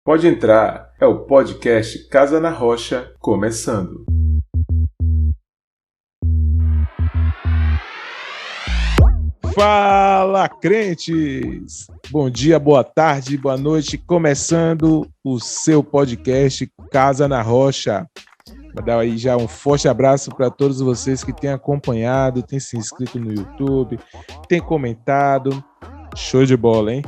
Pode entrar, é o podcast Casa na Rocha começando. Fala, crentes! Bom dia, boa tarde, boa noite, começando o seu podcast Casa na Rocha. Vou dar aí já um forte abraço para todos vocês que têm acompanhado, têm se inscrito no YouTube, têm comentado. Show de bola, hein?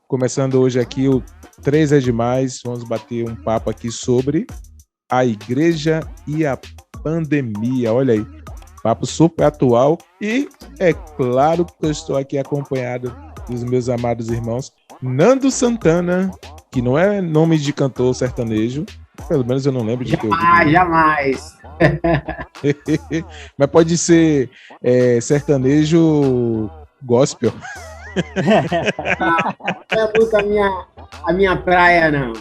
Começando hoje aqui o 3 é demais, vamos bater um papo aqui sobre a igreja e a pandemia. Olha aí, papo super atual e é claro que eu estou aqui acompanhado dos meus amados irmãos Nando Santana, que não é nome de cantor sertanejo, pelo menos eu não lembro de ter ouvido. Jamais. Mas pode ser sertanejo gospel. Não é muito a minha praia, não.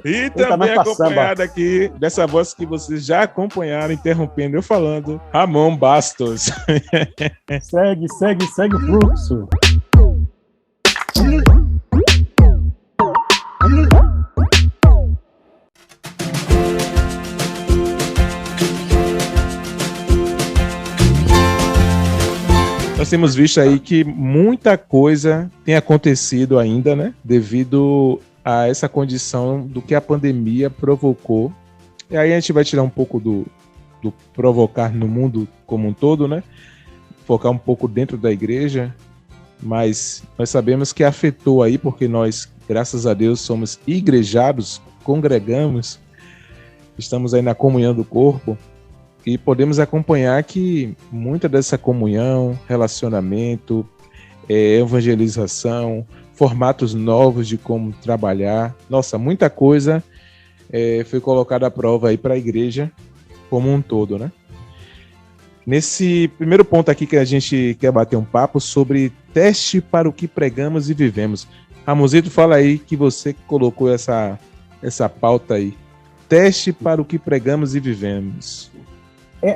E também acompanhado aqui dessa voz que vocês já acompanharam, interrompendo eu falando, Ramon Bastos. Segue o fluxo. Nós temos visto aí que muita coisa tem acontecido ainda, né? Devido a essa condição do que a pandemia provocou. E aí a gente vai tirar um pouco do provocar no mundo como um todo, né? Focar um pouco dentro da igreja. Mas nós sabemos que afetou aí, porque nós, graças a Deus, somos igrejados, congregamos, estamos aí na comunhão do corpo. E podemos acompanhar que muita dessa comunhão, relacionamento, evangelização, formatos novos de como trabalhar, nossa, muita coisa foi colocada à prova aí para a igreja como um todo, né? Nesse primeiro ponto aqui que a gente quer bater um papo sobre teste para o que pregamos e vivemos. Ramonzito, fala aí que você colocou essa pauta aí. Teste para o que pregamos e vivemos.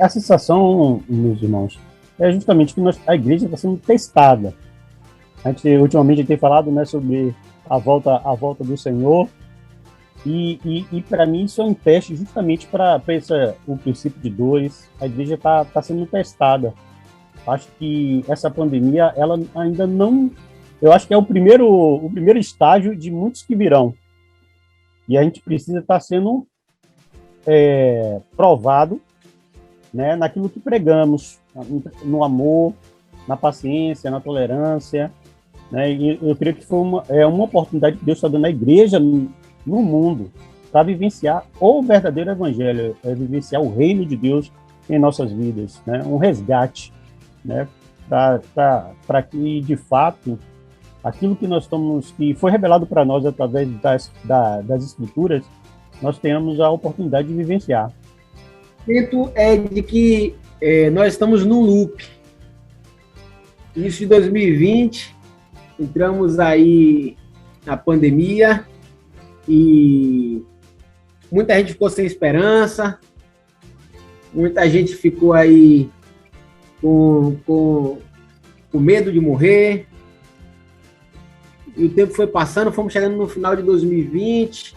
A sensação, meus irmãos, é justamente que a igreja está sendo testada. A gente ultimamente tem falado, né, sobre a volta do Senhor, e para mim isso é um teste justamente para o princípio de dores. A igreja está sendo testada. Acho que essa pandemia, ela ainda não... Eu acho que é o primeiro estágio de muitos que virão. E a gente precisa estar sendo provado, né, naquilo que pregamos, no amor, na paciência, na tolerância, né, e eu creio que foi uma oportunidade que Deus está dando à igreja no mundo para vivenciar o verdadeiro evangelho, vivenciar o reino de Deus em nossas vidas, né, um resgate, né, para que, de fato, aquilo que que foi revelado para nós através das Escrituras, nós tenhamos a oportunidade de vivenciar. O ponto é de que nós estamos num loop. Início de 2020, entramos aí na pandemia e muita gente ficou sem esperança, muita gente ficou aí com medo de morrer. E o tempo foi passando, fomos chegando no final de 2020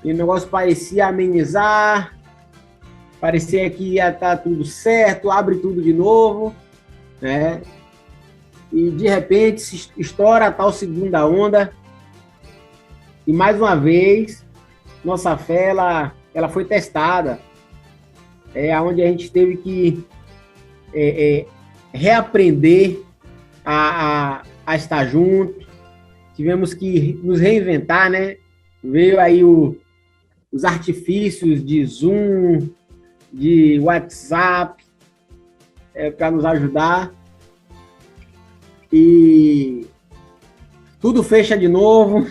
e o negócio parecia amenizar. Parecia que ia estar tudo certo, abre tudo de novo, né? E de repente se estoura a tal segunda onda. E mais uma vez, nossa fé ela foi testada. Onde a gente teve que reaprender a estar junto. Tivemos que nos reinventar, né? Veio aí os artifícios de Zoom, de WhatsApp, para nos ajudar. E tudo fecha de novo.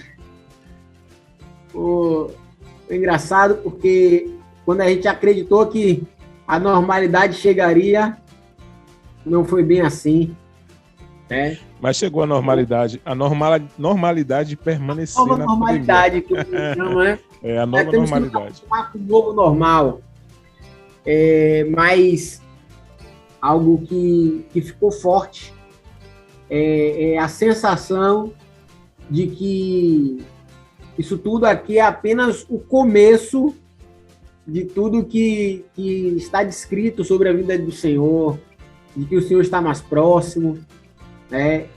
É engraçado porque quando a gente acreditou que a normalidade chegaria, não foi bem assim, né? Mas chegou a normalidade. A normalidade permaneceu na normalidade, que eu chamo, né? A nova normalidade. O novo normal. Mas algo que ficou forte é a sensação de que Isso tudo aqui é apenas o começo de tudo que está descrito sobre a vida do Senhor, de que o Senhor está mais próximo, né?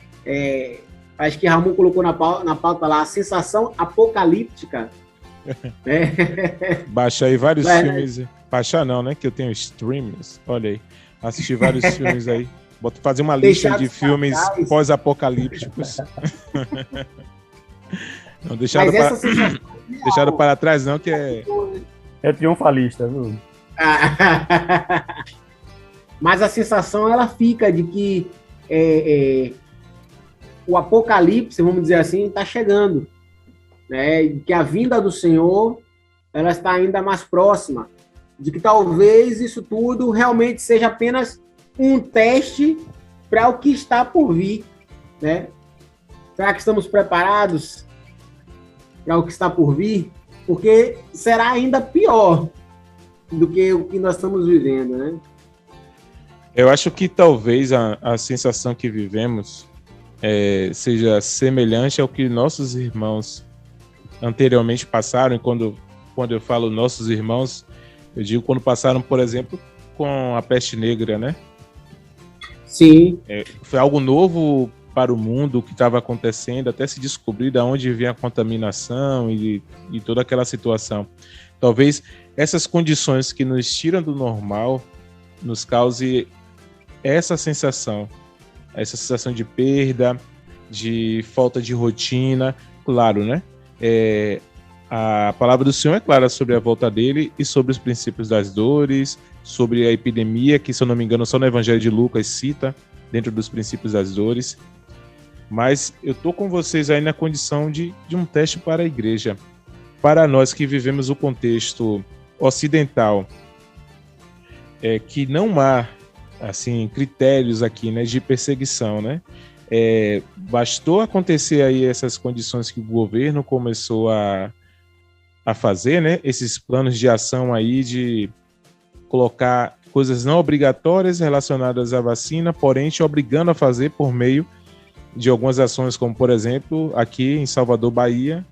Acho que Ramon colocou na pauta lá a sensação apocalíptica. Né? Baixa aí vários filmes. Baixar não, né? Que eu tenho streams. Olha aí. Assisti vários filmes aí. Vou fazer uma lista de filmes pós-apocalípticos. Não, deixaram para trás não, que é... É triunfalista, viu? Mas a sensação, ela fica de que o apocalipse, vamos dizer assim, está chegando. Né? Que a vinda do Senhor, ela está ainda mais próxima. De que talvez isso tudo realmente seja apenas um teste para o que está por vir. Né? Será que estamos preparados para o que está por vir? Porque será ainda pior do que o que nós estamos vivendo, né? Eu acho que talvez a sensação que vivemos seja semelhante ao que nossos irmãos anteriormente passaram. E quando eu falo nossos irmãos, eu digo quando passaram, por exemplo, com a peste negra, né? Sim. Foi algo novo para o mundo, o que estava acontecendo, até se descobrir de onde vinha a contaminação e toda aquela situação. Talvez essas condições que nos tiram do normal nos cause essa sensação de perda, de falta de rotina. Claro, né? A palavra do Senhor é clara sobre a volta dele e sobre os princípios das dores, sobre a epidemia, que, se eu não me engano, só no Evangelho de Lucas cita, dentro dos princípios das dores. Mas eu estou com vocês aí na condição de um teste para a igreja. Para nós que vivemos o contexto ocidental, que não há assim, critérios aqui, né, de perseguição, né? Bastou acontecer aí essas condições que o governo começou a fazer, né? Esses planos de ação aí de colocar coisas não obrigatórias relacionadas à vacina, porém te obrigando a fazer por meio de algumas ações, como, por exemplo, aqui em Salvador, Bahia,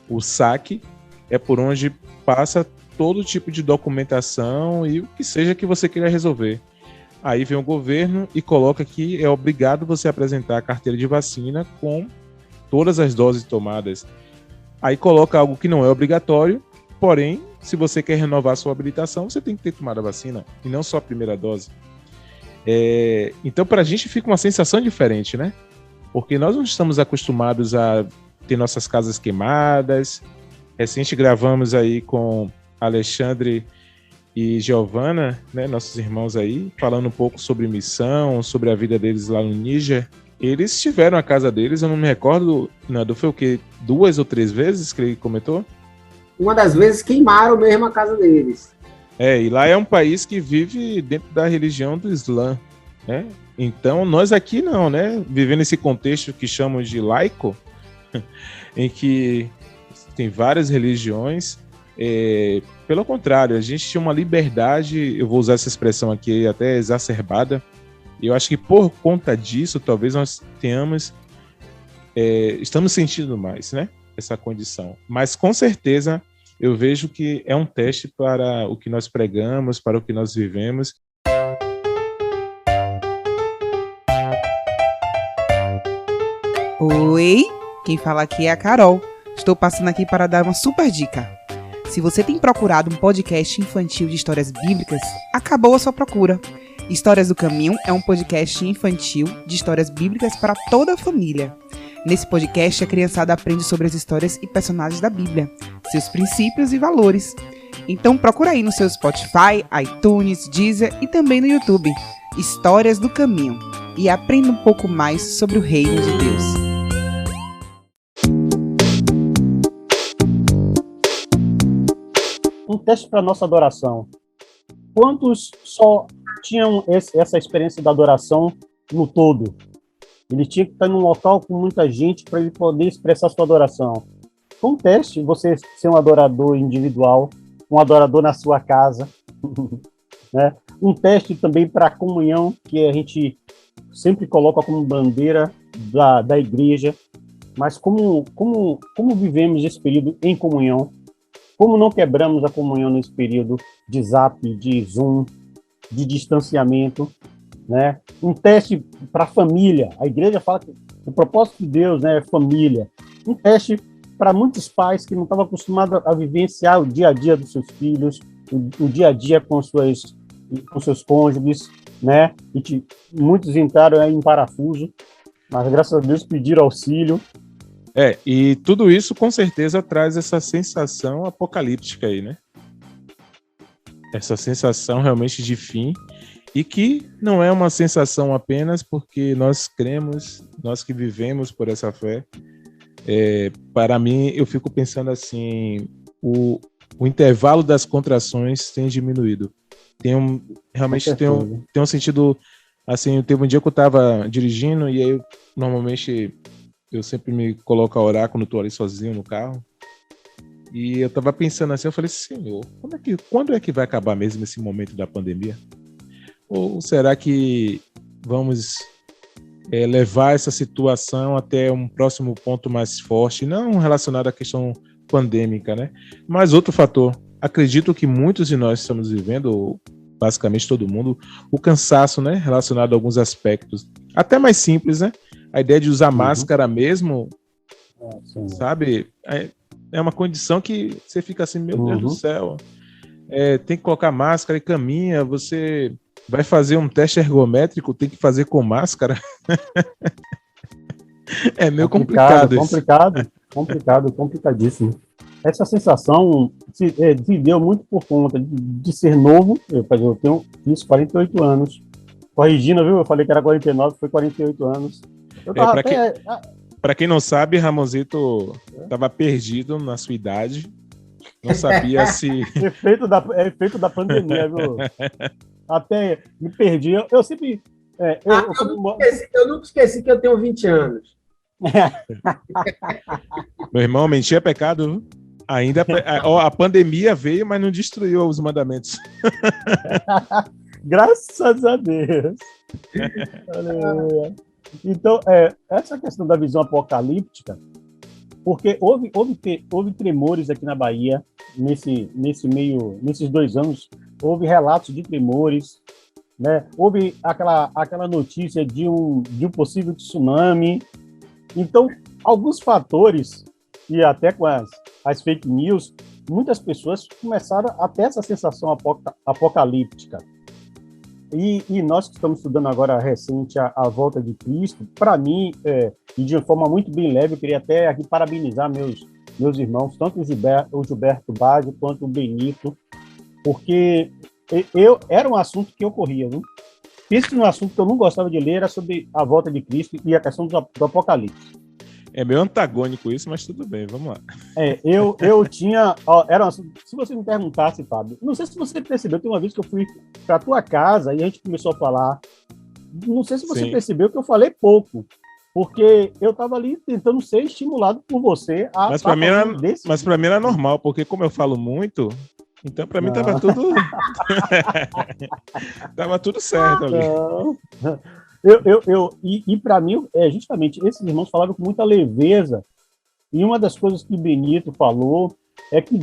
o SAC é por onde passa todo tipo de documentação e o que seja que você queira resolver. Aí vem o governo e coloca que é obrigado você apresentar a carteira de vacina com todas as doses tomadas. Aí coloca algo que não é obrigatório, porém, se você quer renovar a sua habilitação, você tem que ter tomado a vacina, e não só a primeira dose. Então, para a gente fica uma sensação diferente, né? Porque nós não estamos acostumados a ter nossas casas queimadas. Recente gravamos aí com Alexandre e Giovana, né, nossos irmãos aí, falando um pouco sobre missão, sobre a vida deles lá no Níger. Eles tiveram a casa deles, eu não me recordo, Nando, foi o quê? 2 ou 3 vezes que ele comentou? Uma das vezes queimaram mesmo a casa deles. E lá é um país que vive dentro da religião do Islã, né? Então, nós aqui não, né? Vivendo esse contexto que chamam de laico, em que tem várias religiões. Pelo contrário, a gente tinha uma liberdade, eu vou usar essa expressão aqui até exacerbada, e eu acho que por conta disso, talvez nós tenhamos, estamos sentindo mais, né? Essa condição. Mas, com certeza, eu vejo que é um teste para o que nós pregamos, para o que nós vivemos. Oi, quem fala aqui é a Carol. Estou passando aqui para dar uma super dica. Se você tem procurado um podcast infantil de histórias bíblicas, acabou a sua procura. Histórias do Caminho é um podcast infantil de histórias bíblicas para toda a família. Nesse podcast, a criançada aprende sobre as histórias e personagens da Bíblia, seus princípios e valores. Então procura aí no seu Spotify, iTunes, Deezer e também no YouTube, Histórias do Caminho, e aprenda um pouco mais sobre o Reino de Deus. Um teste para nossa adoração. Quantos só tinham essa experiência da adoração no todo? Ele tinha que estar num local com muita gente para ele poder expressar sua adoração. Foi um teste você ser um adorador individual, um adorador na sua casa. Né? Um teste também para a comunhão, que a gente sempre coloca como bandeira da igreja. mas como vivemos esse período em comunhão, como não quebramos a comunhão nesse período de Zap, de Zoom, de distanciamento, né? Um teste para a família. A igreja fala que o propósito de Deus, né, é família. Um teste para muitos pais que não estavam acostumados a vivenciar o dia a dia dos seus filhos, o dia a dia com seus cônjuges, né? E muitos entraram aí em parafuso, mas graças a Deus pediram auxílio. E tudo isso com certeza traz essa sensação apocalíptica aí, né? Essa sensação realmente de fim, e que não é uma sensação apenas porque nós cremos, nós que vivemos por essa fé. Para mim, eu fico pensando assim, o intervalo das contrações tem diminuído. Realmente tem um sentido, assim, teve um dia que eu estava dirigindo e aí normalmente eu sempre me coloco a orar quando estou ali sozinho no carro. E eu estava pensando assim, eu falei, Senhor, quando é que vai acabar mesmo esse momento da pandemia? Ou será que vamos levar essa situação até um próximo ponto mais forte, não relacionado à questão pandêmica, né? Mas outro fator, acredito que muitos de nós estamos vivendo, basicamente todo mundo, o cansaço, né? Relacionado a alguns aspectos, até mais simples, né? A ideia de usar máscara mesmo, sabe? É uma condição que você fica assim, meu Deus do céu. Tem que colocar máscara e caminha, você vai fazer um teste ergométrico, tem que fazer com máscara. É meio complicado isso. Complicadíssimo. Essa sensação se deu muito por conta de ser novo. Eu tenho isso 48 anos. Corrigindo, viu? Eu falei que era 49, foi 48 anos. Para quem não sabe, Ramonzito estava perdido na sua idade. Não sabia se... efeito da pandemia, viu? Até me perdi. Eu sempre... eu nunca esqueci que eu tenho 20 anos. Meu irmão, mentir é pecado, viu? Ainda a pandemia veio, mas não destruiu os mandamentos. Graças a Deus. Aleluia. Então, essa questão da visão apocalíptica, porque houve tremores aqui na Bahia, nesses 2 anos, houve relatos de tremores, né? Houve aquela notícia de um possível tsunami. Então, alguns fatores, e até com as fake news, muitas pessoas começaram a ter essa sensação apocalíptica. E nós que estamos estudando agora recente a volta de Cristo, para mim, e de uma forma muito bem leve, eu queria até aqui parabenizar meus irmãos, tanto o Gilberto Baggio quanto o Benito, porque era um assunto que ocorria, viu? Pense num assunto que eu não gostava de ler, era sobre a volta de Cristo e a questão do Apocalipse. É meio antagônico isso, mas tudo bem, vamos lá. Eu tinha... se você me perguntasse, Fábio, não sei se você percebeu, tem uma vez que eu fui para tua casa e a gente começou a falar, não sei se você percebeu que eu falei pouco, porque eu estava ali tentando ser estimulado por você a... Mas para mim era normal, porque como eu falo muito, então para mim estava tudo... Tava tudo certo ali. E para mim, justamente, esses irmãos falavam com muita leveza, e uma das coisas que Benito falou é que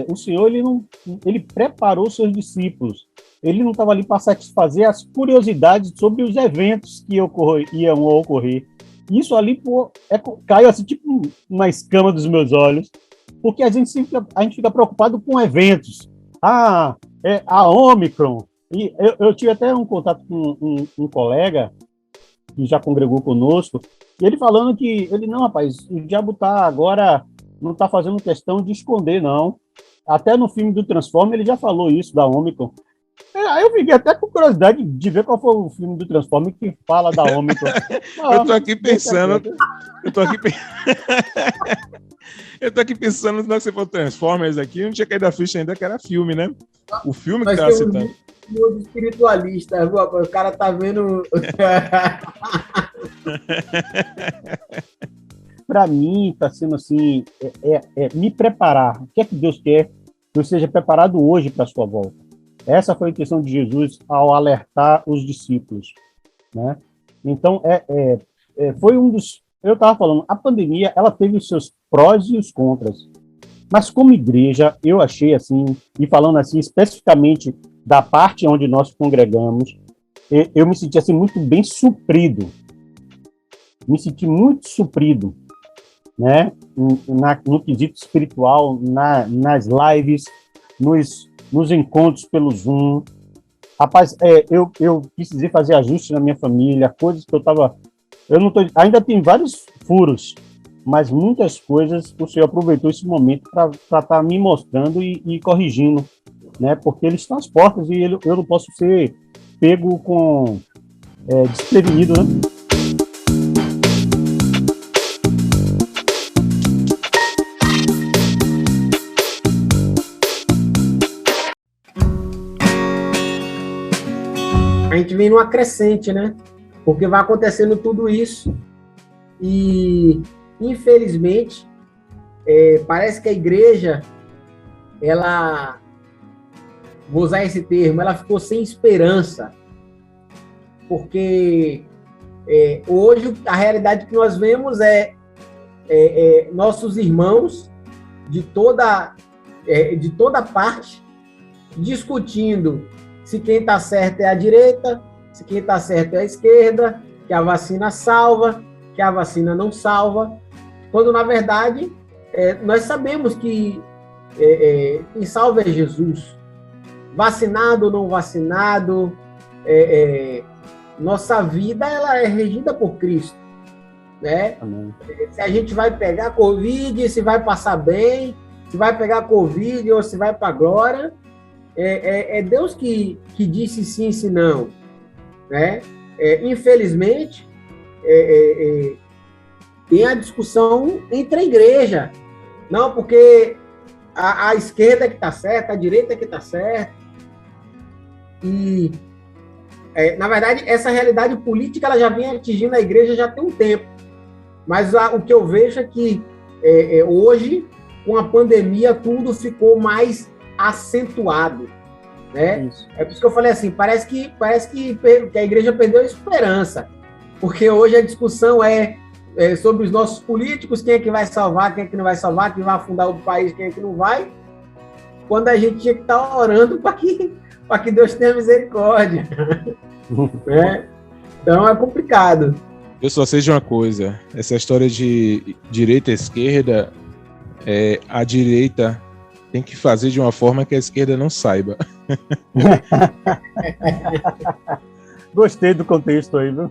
o Senhor ele preparou seus discípulos, ele não estava ali para satisfazer as curiosidades sobre os eventos que iam ocorrer. Isso ali caiu assim, tipo uma escama dos meus olhos, porque a gente fica preocupado com eventos. A Ômicron. E eu tive até um contato com um colega que já congregou conosco, e ele falando que não, rapaz, o diabo agora não está fazendo questão de esconder, não. Até no filme do Transformers ele já falou isso, da Ômicron. Aí eu fiquei até com curiosidade de ver qual foi o filme do Transformers que fala da Ômicron. Eu tô aqui pensando... Eu tô aqui pensando, se você for Transformers aqui, não tinha caído a ficha ainda que era filme, né? O filme que tava citando. Espiritualista, viu? O cara tá vendo... Para mim, está sendo assim, me preparar. O que é que Deus quer que eu seja preparado hoje para a sua volta? Essa foi a intenção de Jesus ao alertar os discípulos, né? Então, foi um dos eu estava falando, a pandemia, ela teve os seus prós e os contras. Mas como igreja, eu achei assim, e falando assim especificamente da parte onde nós congregamos, eu me senti assim muito bem suprido. Me senti muito suprido, né? No quesito espiritual, nas lives, nos encontros pelo Zoom. Rapaz, eu precisei fazer ajustes na minha família, coisas que ainda tem vários furos, mas muitas coisas o Senhor aproveitou esse momento para estar me mostrando e corrigindo, né? Porque Ele está às portas e eu não posso ser pego desprevenido, né? A gente vem numa crescente, né? Porque vai acontecendo tudo isso e, infelizmente, parece que a igreja, ela, vou usar esse termo, ela ficou sem esperança. Porque hoje a realidade que nós vemos é nossos irmãos de toda parte discutindo se quem está certo é a direita, se quem está certo é a esquerda, que a vacina salva, que a vacina não salva, quando, na verdade, nós sabemos que quem salva é Jesus. Vacinado ou não vacinado, nossa vida ela é regida por Cristo. Né? Se a gente vai pegar Covid, se vai passar bem, se vai pegar Covid ou se vai para a glória, é Deus que disse sim, se não. Né? Infelizmente, tem a discussão entre a igreja. Não, porque a esquerda é que está certa, a direita é que está certa. E, na verdade, essa realidade política ela já vem atingindo a igreja já tem um tempo. Mas o que eu vejo é que hoje, com a pandemia, tudo ficou mais acentuado. Né? É por isso que eu falei assim, parece que a igreja perdeu a esperança, porque hoje a discussão é sobre os nossos políticos, quem é que vai salvar, quem é que não vai salvar, quem vai afundar o país, quem é que não vai, quando a gente tinha que estar orando para que Deus tenha misericórdia. Né? Então é complicado. Eu só sei de uma coisa, essa história de direita e esquerda, a direita tem que fazer de uma forma que a esquerda não saiba. Gostei do contexto aí, viu?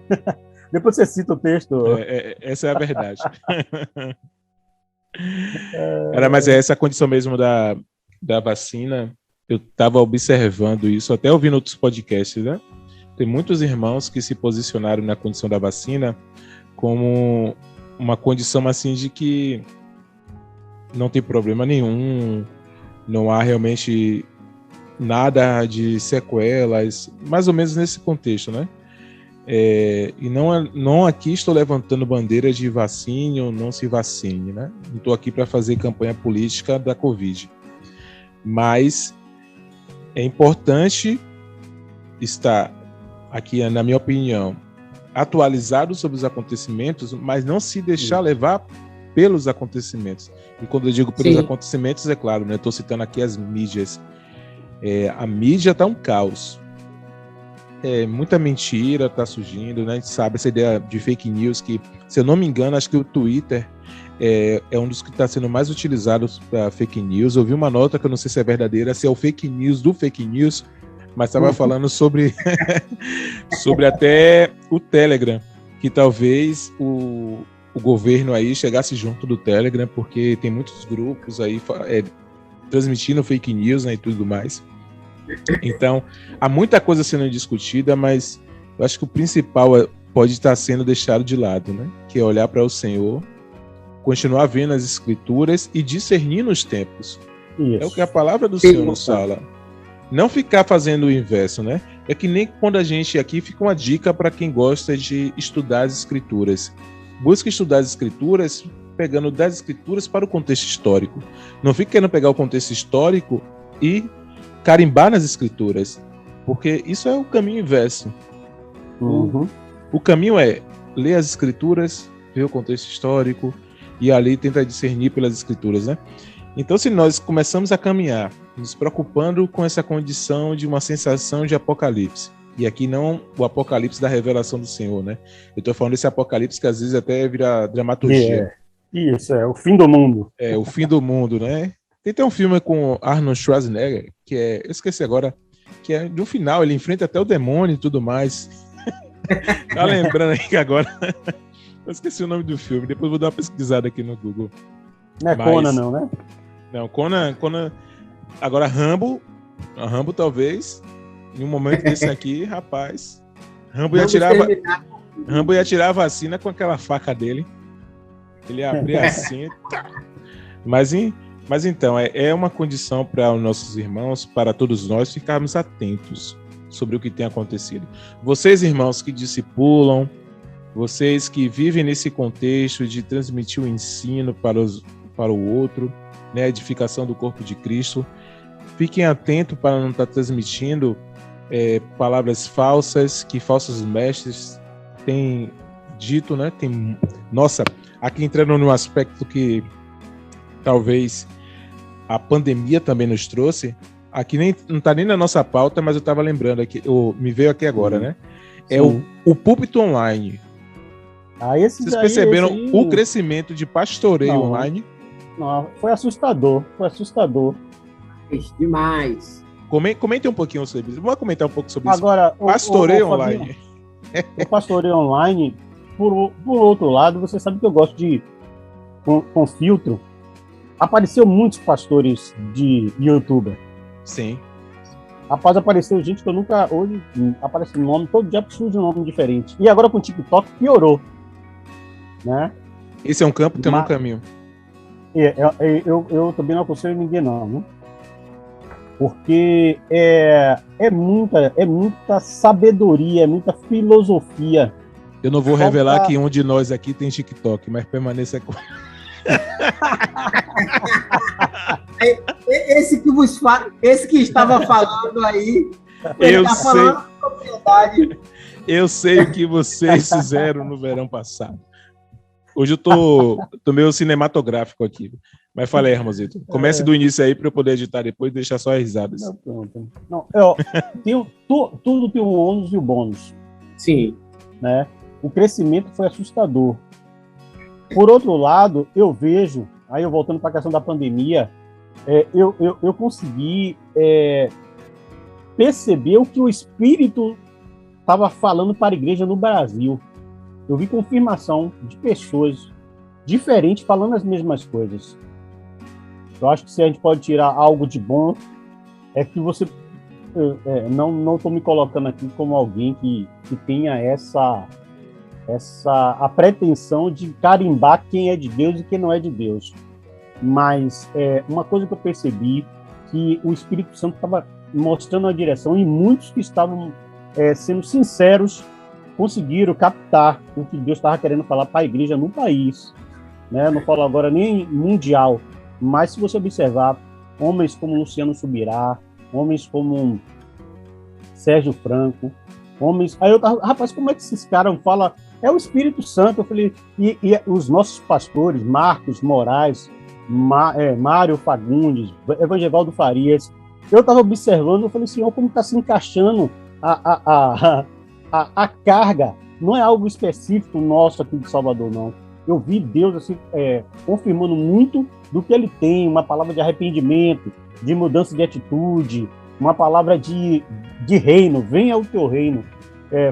Depois você cita o texto. Essa é a verdade. Mas essa condição mesmo da vacina, eu estava observando isso, até ouvindo outros podcasts, né? Tem muitos irmãos que se posicionaram na condição da vacina como uma condição assim de que não tem problema nenhum, não há realmente nada de sequelas, mais ou menos nesse contexto, né? E não aqui estou levantando bandeira de vacine ou não se vacine, né? Não estou aqui para fazer campanha política da Covid. Mas é importante estar aqui, na minha opinião, atualizado sobre os acontecimentos, mas não se deixar levar pelos acontecimentos. E quando eu digo pelos acontecimentos, é claro, né? Estou citando aqui as mídias. A mídia está um caos. Muita mentira está surgindo, né? A gente sabe essa ideia de fake news, que, se eu não me engano, acho que o Twitter é um dos que está sendo mais utilizados para fake news. Eu vi uma nota que eu não sei se é verdadeira, se é o fake news do fake news, mas estava falando sobre até o Telegram, que talvez o governo aí chegasse junto do Telegram, porque tem muitos grupos aí transmitindo fake news, né, e tudo mais. Então, há muita coisa sendo discutida, mas eu acho que o principal pode estar sendo deixado de lado, né? Que é olhar para o Senhor, continuar vendo as Escrituras e discernir nos tempos. Isso. É o que a palavra do Senhor nos fala. Não ficar fazendo o inverso, né? É que nem quando a gente aqui fica uma dica para quem gosta de estudar as Escrituras. Busque estudar as Escrituras pegando das Escrituras para o contexto histórico. Não fique querendo pegar o contexto histórico e carimbar nas Escrituras, porque isso é o caminho inverso. O caminho é ler as Escrituras, vê o contexto histórico e ali tenta discernir pelas escrituras, né? Então, se nós começamos a caminhar nos preocupando com essa condição de uma sensação de apocalipse, e aqui não o apocalipse da revelação do Senhor, né? Eu estou falando desse apocalipse que às vezes até vira dramaturgia. Isso, é o fim do mundo. É, o fim do mundo, né? Tem um filme com Arnold Schwarzenegger, que é, eu esqueci agora, que é no final, ele enfrenta até o demônio e tudo mais. Tá lembrando aí que agora... Eu esqueci o nome do filme, depois vou dar uma pesquisada aqui no Google. Não é Conan, não, né? Não, Conan... Agora, Rambo talvez, em um momento desse aqui, rapaz, Rambo ia tirar a vacina com aquela faca dele. Ele ia abrir assim. Mas então, é uma condição para os nossos irmãos, para todos nós, ficarmos atentos sobre o que tem acontecido. Vocês, irmãos, que discipulam, vocês que vivem nesse contexto de transmitir o ensino para o outro, né, a edificação do corpo de Cristo, fiquem atentos para não estar transmitindo palavras falsas, que falsos mestres têm dito, né? Nossa, aqui entrando num aspecto que talvez a pandemia também nos trouxe, aqui não está nem na nossa pauta, mas eu estava lembrando aqui, me veio aqui agora, né? É o púlpito online. Vocês perceberam o crescimento de pastoreio online? Não, foi assustador. Demais. Comentem um pouquinho sobre isso. Vamos comentar um pouco sobre agora, isso. Pastoreio online. O pastoreio online, por outro lado, você sabe que eu gosto de com filtro. Apareceu muitos pastores de youtuber. Sim. Rapaz, apareceu gente que eu nunca... Hoje aparece um nome, todo dia surge um nome diferente. E agora com o TikTok piorou. Né? Esse é um campo, tem um caminho. Eu também não aconselho ninguém não, né? Porque é muita sabedoria, é muita filosofia. Eu não vou revelar que um de nós aqui tem TikTok, mas permaneça com... Esse que estava falando aí, ele está falando com propriedade. Eu sei o que vocês fizeram no verão passado. Hoje eu tô meio cinematográfico aqui. Mas fala aí, Ramosito. Comece do início aí para eu poder editar depois e deixar só as risadas. Não, pronto. Não, tudo tem um ônus e o bônus. Sim. Né? O crescimento foi assustador. Por outro lado, eu vejo, aí eu voltando para a questão da pandemia, eu consegui perceber o que o Espírito estava falando para a igreja no Brasil. Eu vi confirmação de pessoas diferentes falando as mesmas coisas. Eu acho que se a gente pode tirar algo de bom, é que você... não estou me colocando aqui como alguém que tenha a pretensão de carimbar quem é de Deus e quem não é de Deus. Mas uma coisa que eu percebi, que o Espírito Santo estava mostrando a direção, e muitos que estavam sendo sinceros conseguiram captar o que Deus estava querendo falar para a igreja no país. Né? Não falo agora nem mundial, mas se você observar, homens como Luciano Subirá, homens como Sérgio Franco, homens... Aí eu tava, rapaz, como é que esses caras falam? É o Espírito Santo. Eu falei, e os nossos pastores, Marcos Moraes, Mário Fagundes, Evangelvaldo Farias, eu estava observando, eu falei, Senhor, como está se encaixando a carga. Não é algo específico nosso aqui de Salvador, não. Eu vi Deus assim, confirmando muito do que ele tem, uma palavra de arrependimento, de mudança de atitude, uma palavra de reino, venha o teu reino.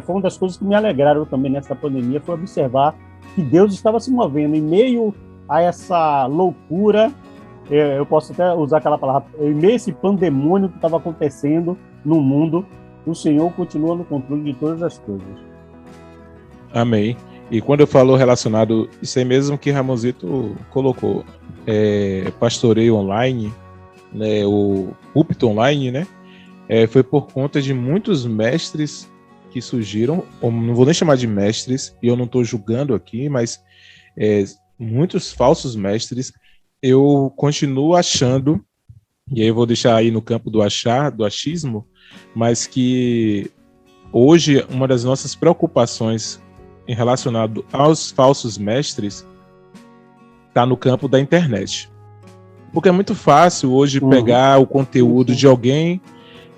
Foi uma das coisas que me alegraram também nessa pandemia, foi observar que Deus estava se movendo em meio a essa loucura, eu posso até usar aquela palavra, em meio a esse pandemônio que estava acontecendo no mundo, o Senhor continua no controle de todas as coisas. Amém. E quando eu falo relacionado, isso aí mesmo que Ramosito colocou, pastoreio online, né, o púlpito online, né, foi por conta de muitos mestres que surgiram, não vou nem chamar de mestres, e eu não estou julgando aqui, mas muitos falsos mestres, eu continuo achando, e aí eu vou deixar aí no campo do achismo, mas que hoje uma das nossas preocupações relacionado aos falsos mestres está no campo da internet. Porque é muito fácil hoje pegar o conteúdo de alguém,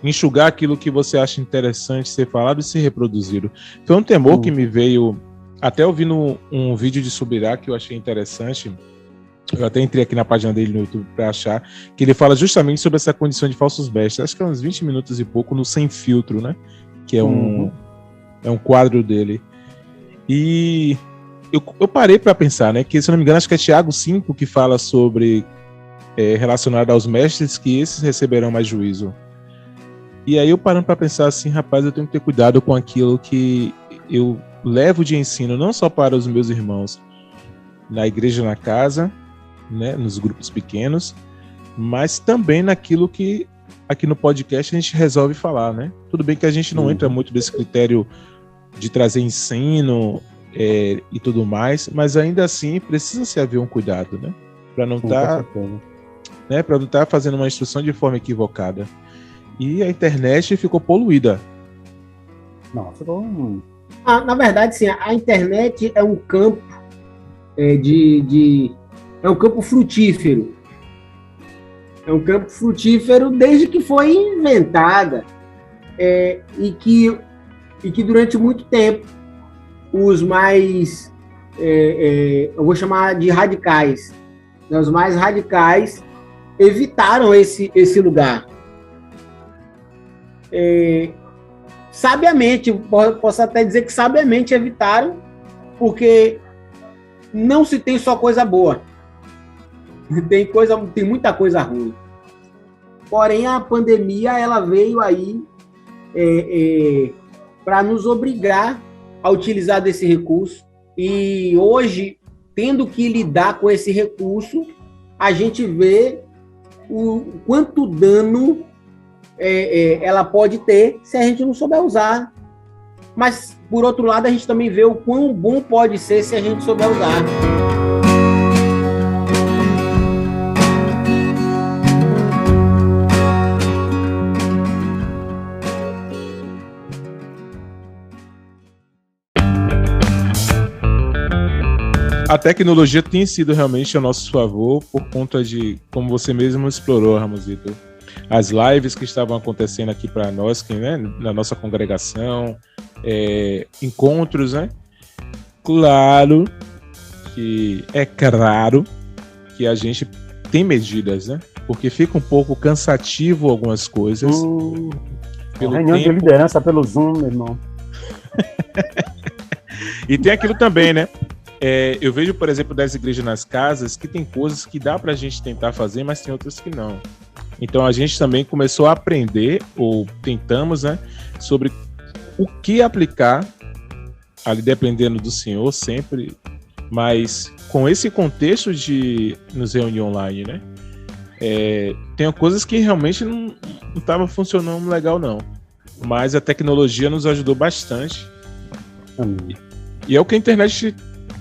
enxugar aquilo que você acha interessante ser falado e ser reproduzido. Foi um temor que me veio, até ouvindo um vídeo de Subirá que eu achei interessante. Eu até entrei aqui na página dele no YouTube para achar, que ele fala justamente sobre essa condição de falsos mestres. Acho que é uns 20 minutos e pouco no Sem Filtro, né? Que é um quadro dele. E eu parei para pensar, né? Que, se eu não me engano, acho que é Tiago 5 que fala sobre relacionado aos mestres, que esses receberão mais juízo. E aí eu parando para pensar assim, rapaz, eu tenho que ter cuidado com aquilo que eu levo de ensino, não só para os meus irmãos na igreja, na casa, né, nos grupos pequenos, mas também naquilo que aqui no podcast a gente resolve falar, né? Tudo bem que a gente não entra muito nesse critério de trazer ensino e tudo mais, mas ainda assim precisa se haver um cuidado, né? Para não estar fazendo uma instrução de forma equivocada. E a internet ficou poluída. Não, ficou... Na verdade, sim, a internet é um campo é um campo frutífero. É um campo frutífero desde que foi inventada. E que durante muito tempo os mais, eu vou chamar de radicais, né, os mais radicais evitaram esse lugar. Sabiamente, posso até dizer que sabiamente evitaram, porque não se tem só coisa boa, tem muita coisa ruim. Porém, a pandemia ela veio aí para nos obrigar a utilizar desse recurso, e hoje, tendo que lidar com esse recurso, a gente vê o quanto dano ela pode ter se a gente não souber usar. Mas, por outro lado, a gente também vê o quão bom pode ser se a gente souber usar. A tecnologia tem sido realmente a nosso favor por conta de, como você mesmo explorou, Ramosito, as lives que estavam acontecendo aqui para nós, né, na nossa congregação, encontros, né? Claro que a gente tem medidas, né? Porque fica um pouco cansativo algumas coisas. Reunião de liderança pelo Zoom, meu irmão. E tem aquilo também, né? Eu vejo, por exemplo, das igrejas nas casas, que tem coisas que dá pra gente tentar fazer, mas tem outras que não. Então a gente também começou a aprender, ou tentamos, né, sobre o que aplicar, ali dependendo do Senhor sempre, mas com esse contexto de nos reunir online, né? Tem coisas que realmente não estavam funcionando legal, não. Mas a tecnologia nos ajudou bastante. E é o que a internet,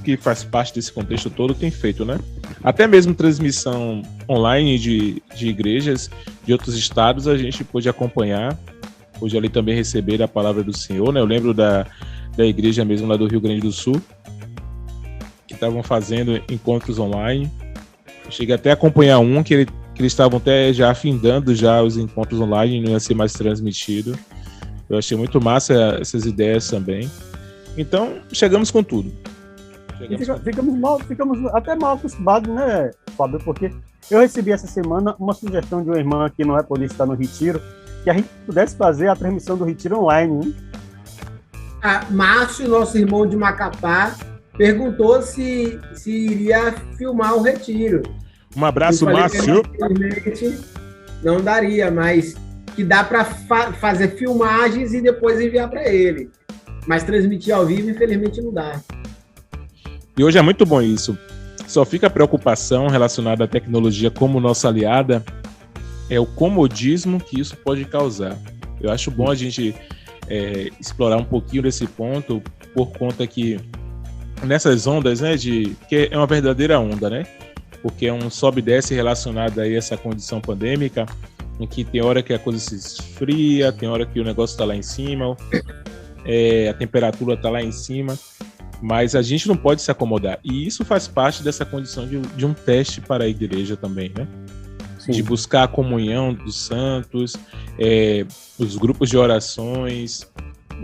que faz parte desse contexto todo, tem feito, né? Até mesmo transmissão online de igrejas de outros estados a gente pôde acompanhar, pôde ali também receber a palavra do Senhor, né? Eu lembro da igreja mesmo lá do Rio Grande do Sul, que estavam fazendo encontros online. Eu cheguei até a acompanhar que eles estavam até já afindando já os encontros online, não ia ser mais transmitido. Eu achei muito massa essas ideias também. Então, chegamos com tudo. Ficamos até mal acostumados, né, Fábio? Porque eu recebi essa semana uma sugestão de uma irmã que não vai poder estar no retiro, que a gente pudesse fazer a transmissão do retiro online, né? Márcio, nosso irmão de Macapá, perguntou se iria filmar o retiro. Um abraço, Márcio. Infelizmente, não daria, mas que dá para fazer filmagens e depois enviar para ele. Mas transmitir ao vivo, infelizmente, não dá. E hoje é muito bom isso. Só fica a preocupação relacionada à tecnologia como nossa aliada, é o comodismo que isso pode causar. Eu acho bom a gente explorar um pouquinho desse ponto, por conta que nessas ondas, né, que é uma verdadeira onda, né? Porque é um sobe e desce relacionado aí a essa condição pandêmica, em que tem hora que a coisa se esfria, tem hora que o negócio está lá em cima, a temperatura está lá em cima. Mas a gente não pode se acomodar. E isso faz parte dessa condição de um teste para a igreja também, né? Sim. De buscar a comunhão dos santos, os grupos de orações,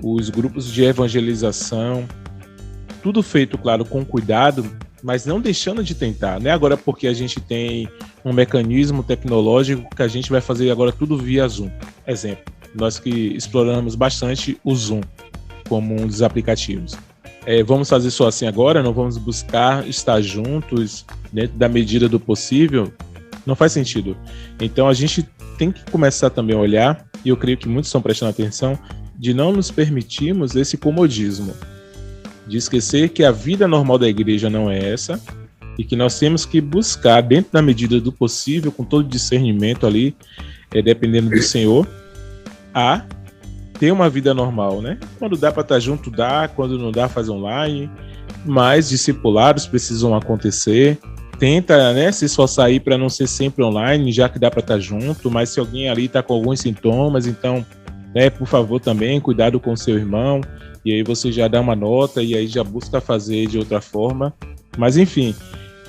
os grupos de evangelização, tudo feito, claro, com cuidado, mas não deixando de tentar, né? Agora porque a gente tem um mecanismo tecnológico que a gente vai fazer agora tudo via Zoom. Exemplo, nós que exploramos bastante o Zoom como um dos aplicativos. Vamos fazer só assim agora? Não vamos buscar estar juntos dentro da medida do possível? Não faz sentido. Então a gente tem que começar também a olhar, e eu creio que muitos estão prestando atenção, de não nos permitirmos esse comodismo, de esquecer que a vida normal da igreja não é essa, e que nós temos que buscar, dentro da medida do possível, com todo discernimento ali, dependendo do Senhor, a ter uma vida normal, né? Quando dá para estar junto, dá. Quando não dá, faz online. Mas discipulados precisam acontecer. Tenta, né, se esforçar aí para não ser sempre online, já que dá para estar junto. Mas se alguém ali está com alguns sintomas, então, né, por favor, também cuidado com o seu irmão. E aí você já dá uma nota e aí já busca fazer de outra forma. Mas enfim,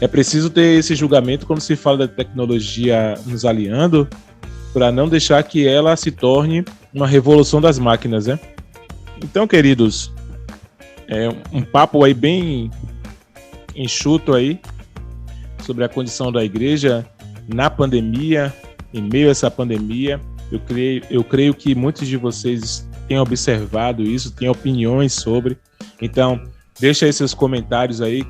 é preciso ter esse julgamento quando se fala da tecnologia nos aliando, para não deixar que ela se torne uma revolução das máquinas, né? Então, queridos, um papo aí bem enxuto aí sobre a condição da igreja na pandemia, em meio a essa pandemia. Eu creio que muitos de vocês têm observado isso, têm opiniões sobre. Então, deixa aí seus comentários aí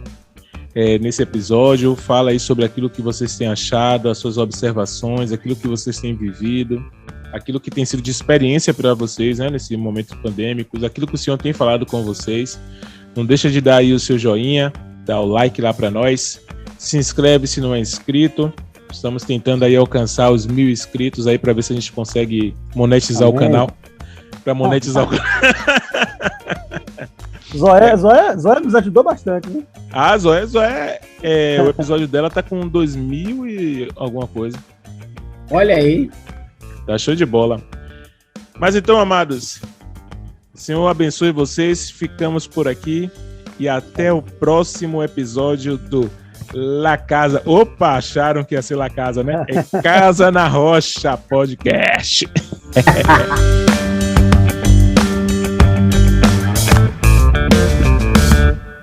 nesse episódio, fala aí sobre aquilo que vocês têm achado, as suas observações, aquilo que vocês têm vivido, aquilo que tem sido de experiência para vocês, né, nesse momento pandêmico, aquilo que o Senhor tem falado com vocês. Não deixa de dar aí o seu joinha, dá o like lá para nós, se inscreve se não é inscrito. Estamos tentando aí alcançar os 1.000 inscritos aí para ver se a gente consegue monetizar o canal. Para monetizar o canal. Zoé nos ajudou bastante, né? Ah, Zoé, o episódio dela tá com 2.000 e alguma coisa. Olha aí. Tá show de bola. Mas então, amados, o Senhor abençoe vocês, ficamos por aqui e até o próximo episódio do La Casa. Opa, acharam que ia ser La Casa, né? É Casa na Rocha Podcast.